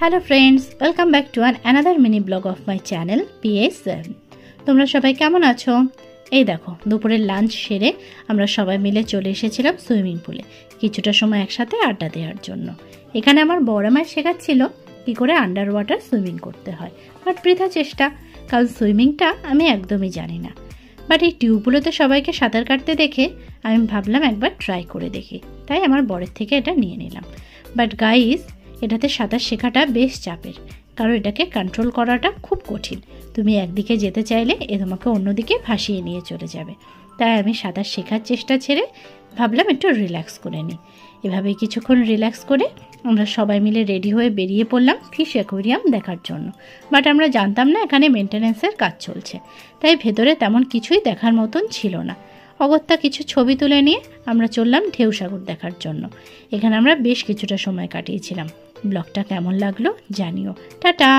Hello friends, welcome back to another mini blog of my channel PS7। তোমরা সবাই কেমন আছো? এই দেখো, দুপুরের লাঞ্চ সেরে আমরা সবাই মিলে চলে এসেছিলাম সুইমিং পুলে কিছুটা সময় একসাথে আড্ডা দেওয়ার জন্য। এখানে আমার বড় আমায় শেখাচ্ছিল কী করে আন্ডার ওয়াটার সুইমিং করতে হয়, বাট বৃথা চেষ্টা, কারণ সুইমিংটা আমি একদমই জানি না। বাট এই টিউবগুলোতে সবাইকে সাঁতার কাটতে দেখে আমি ভাবলাম একবার ট্রাই করে দেখি, তাই আমার বরের থেকে এটা নিয়ে নিলাম। বাট গাইস, এটাতে সাঁতার শেখাটা বেশ চাপের, কারণ এটাকে কন্ট্রোল করাটা খুব কঠিন। তুমি একদিকে যেতে চাইলে এ তোমাকে অন্যদিকে ভাসিয়ে নিয়ে চলে যাবে। তাই আমি সাঁতার শেখার চেষ্টা ছেড়ে ভাবলাম একটু রিল্যাক্স করে নিই। এভাবে কিছুক্ষণ রিল্যাক্স করে আমরা সবাই মিলে রেডি হয়ে বেরিয়ে পড়লাম ফিশ অ্যাকোয়ারিয়াম দেখার জন্য। বাট আমরা জানতাম না এখানে মেনটেন্যান্সের কাজ চলছে, তাই ভেতরে তেমন কিছুই দেখার মতন ছিল না। অগত্যা কিছু ছবি তুলে নিয়ে আমরা চললাম ঢেউসাগর দেখার জন্য। এখানে আমরা বেশ কিছুটা সময় কাটিয়েছিলাম। ব্লগটা কেমন লাগলো জানিও। টাটা।